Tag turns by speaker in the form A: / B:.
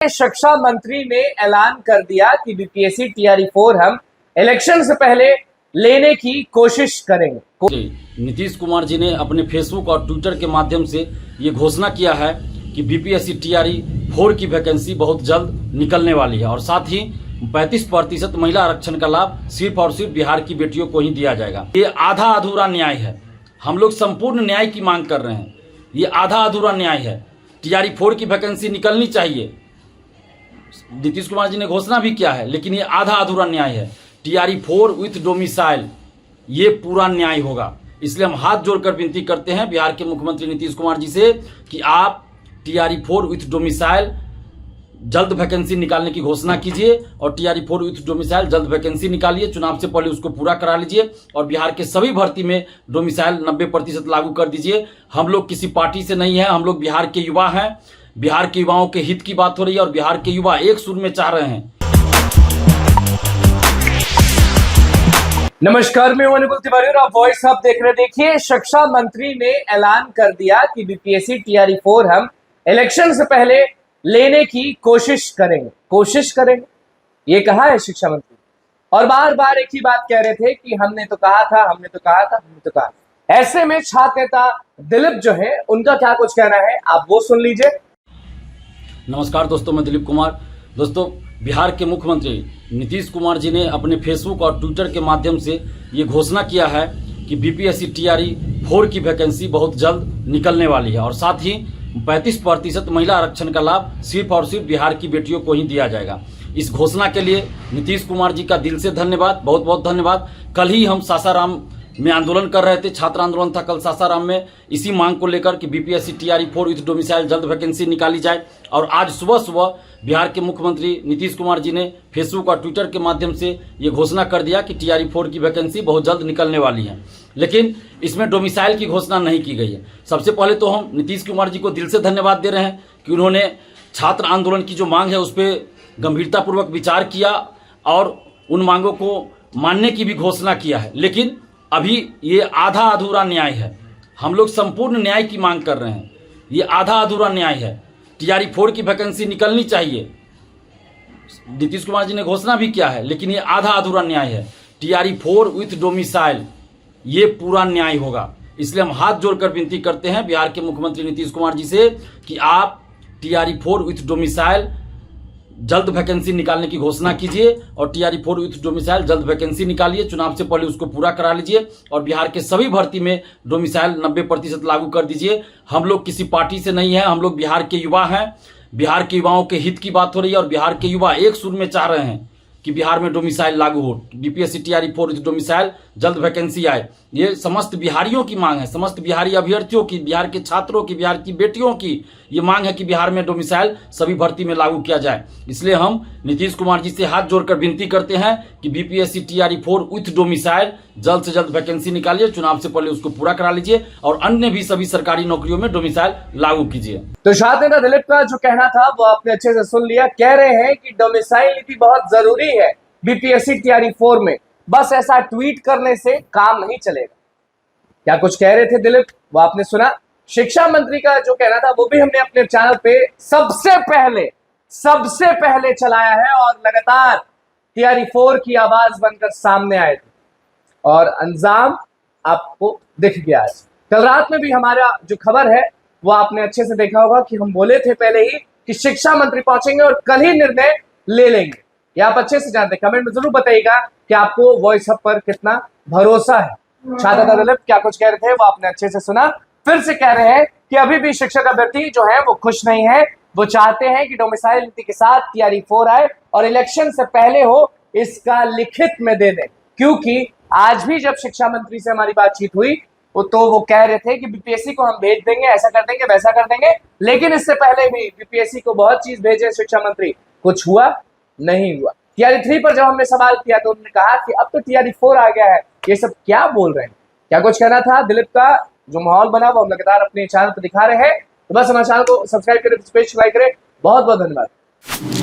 A: शिक्षा मंत्री ने ऐलान कर दिया कि बीपीएससी टीआरई 4 हम इलेक्शन से पहले लेने की कोशिश करेंगे।
B: नीतीश कुमार जी ने अपने फेसबुक और ट्विटर के माध्यम से ये घोषणा किया है कि बीपीएससी टीआरई 4 की वैकेंसी बहुत जल्द निकलने वाली है और साथ ही 35% महिला आरक्षण का लाभ सिर्फ और सिर्फ बिहार की बेटियों को ही दिया जाएगा। ये आधा अधूरा न्याय है। हम लोग संपूर्ण न्याय की मांग कर रहे हैं। ये आधा अधूरा न्याय है। टीआरई 4 की वैकेंसी निकलनी चाहिए। नीतीश कुमार जी ने घोषणा भी किया है, लेकिन ये आधा अधूरा न्याय है। टीआरई 4 विथ डोमिसाइल ये पूरा न्याय होगा। इसलिए हम हाथ जोड़कर विनती करते हैं बिहार के मुख्यमंत्री नीतीश कुमार जी से कि आप टीआरई 4 विथ डोमिसाइल जल्द वैकेंसी निकालने की घोषणा कीजिए और टीआरई 4 विथ डोमिसाइल जल्द वैकेंसी निकालिए। चुनाव से पहले उसको पूरा करा लीजिए और बिहार के सभी भर्ती में डोमिसाइल 90% लागू कर दीजिए। हम लोग किसी पार्टी से नहीं है, हम लोग बिहार के युवा हैं। बिहार के युवाओं के हित की बात हो रही है और बिहार के युवा एक सुर में चाह रहे हैं।
A: नमस्कार, मैं अनुकुल तिवारी और आप वॉइस हब देख रहे। देखिए, शिक्षा मंत्री ने ऐलान कर दिया कि बीपीएससी टीआरई 4 हम इलेक्शन से पहले लेने की कोशिश करेंगे। ये कहा है शिक्षा मंत्री और बार बार एक ही बात कह रहे थे कि हमने तो कहा। ऐसे में छात्र नेता दिलीप जो है उनका क्या कुछ कहना है, आप वो सुन लीजिए।
B: नमस्कार दोस्तों, मैं दिलीप कुमार। दोस्तों, बिहार के मुख्यमंत्री नीतीश कुमार जी ने अपने फेसबुक और ट्विटर के माध्यम से ये घोषणा किया है कि बीपीएससी टीआरई 4 की वैकेंसी बहुत जल्द निकलने वाली है और साथ ही 35% महिला आरक्षण का लाभ सिर्फ और सिर्फ बिहार की बेटियों को ही दिया जाएगा। इस घोषणा के लिए नीतीश कुमार जी का दिल से धन्यवाद, बहुत बहुत धन्यवाद। कल ही हम सासाराम में आंदोलन कर रहे थे, छात्र आंदोलन था कल सासाराम में, इसी मांग को लेकर कि बीपीएससी टीआरई 4 विथ डोमिसाइल जल्द वैकेंसी निकाली जाए। और आज सुबह बिहार के मुख्यमंत्री नीतीश कुमार जी ने फेसबुक और ट्विटर के माध्यम से ये घोषणा कर दिया कि टीआरई 4 की वैकेंसी बहुत जल्द निकलने वाली है, लेकिन इसमें डोमिसाइल की घोषणा नहीं की गई है। सबसे पहले तो हम नीतीश कुमार जी को दिल से धन्यवाद दे रहे हैं कि उन्होंने छात्र आंदोलन की जो मांग है उस पर गंभीरतापूर्वक विचार किया और उन मांगों को मानने की भी घोषणा किया है। लेकिन अभी ये आधा अधूरा न्याय है। हम लोग संपूर्ण न्याय की मांग कर रहे हैं। ये आधा अधूरा न्याय है। टीआरई 4 की वैकेंसी निकलनी चाहिए। नीतीश कुमार जी ने घोषणा भी किया है, लेकिन ये आधा अधूरा न्याय है। टीआरई 4 विथ डोमिसाइल ये पूरा न्याय होगा। इसलिए हम हाथ जोड़कर विनती करते हैं बिहार के मुख्यमंत्री नीतीश कुमार जी से कि आप टीआरई 4 विथ डोमिसाइल जल्द वैकेंसी निकालने की घोषणा कीजिए और टीआरई 4 विथ डोमिसाइल जल्द वैकेंसी निकालिए। चुनाव से पहले उसको पूरा करा लीजिए और बिहार के सभी भर्ती में डोमिसाइल 90% लागू कर दीजिए। हम लोग किसी पार्टी से नहीं है, हम लोग बिहार के युवा हैं। बिहार के युवाओं के हित की बात हो रही है और बिहार के युवा एक सुर में चाह रहे हैं कि बिहार में डोमिसाइल लागू हो, बीपीएससी टीआरई 4 विथ डोमिसाइल जल्द वैकेंसी आए। ये समस्त बिहारियों की मांग है, समस्त बिहारी अभ्यर्थियों की, बिहार के छात्रों की, बिहार की बेटियों की ये मांग है कि बिहार में डोमिसाइल सभी भर्ती में लागू किया जाए। इसलिए हम नीतीश कुमार जी से हाथ जोड़कर विनती करते हैं कि बीपीएससी टीआरई 4 विथ डोमिसाइल जल्द से जल्द वैकेंसी निकालिए, चुनाव से पहले उसको पूरा करा लीजिए और अन्य भी सभी सरकारी नौकरियों में डोमिसाइल लागू कीजिए।
A: तो छात्र नेता दिलीप का जो कहना था वो आपने अच्छे से सुन लिया। कह रहे हैं कि डोमिसाइल नीति बहुत जरूरी है बीपीएससी टीआरई 4 में, बस ऐसा ट्वीट करने से काम नहीं चलेगा। क्या कुछ कह रहे थे दिलीप, वो आपने सुना। शिक्षा मंत्री का जो कहना था वो भी हमने अपने चैनल पे सबसे पहले चलाया है और लगातार टीआरई 4 की आवाज बनकर सामने आए थे और अंजाम आपको दिख गया है। कल रात में भी हमारा जो खबर है वो आपने अच्छे से देखा होगा कि हम बोले थे पहले ही कि शिक्षा मंत्री पहुंचेंगे और कल ही निर्णय ले लेंगे। ये आप अच्छे से जानते हैं। कमेंट में जरूर बताइएगा कि आपको वॉइस हब पर कितना भरोसा है। छात्र नेता दिलीप क्या कुछ कह रहे थे वो आपने अच्छे से सुना। फिर से कह रहे हैं कि अभी भी शिक्षक अभ्यर्थी जो है वो खुश नहीं है। वो चाहते हैं कि डोमिसाइल नीति के साथ टीआरई 4 आए और इलेक्शन से पहले हो, इसका लिखित में दे दें। क्योंकि आज भी जब शिक्षा मंत्री से हमारी बातचीत हुई तो वो कह रहे थे कि बीपीएससी को हम भेज देंगे, ऐसा कर देंगे, वैसा कर देंगे। लेकिन इससे पहले भी बीपीएससी को बहुत चीज भेजे शिक्षा मंत्री, कुछ हुआ नहीं हुआ। टीआरई 3 पर जब हमने सवाल किया तो उन्होंने कहा कि अब तो टीआरई 4 आ गया है, ये सब क्या बोल रहे हैं। क्या कुछ कहना था दिलीप का, जो माहौल बना वो हम लगातार अपने चैनल पर दिखा रहे हैं। तो बस हमारे चैनल को सब्सक्राइब करें, पेज को लाइक करें। बहुत बहुत धन्यवाद।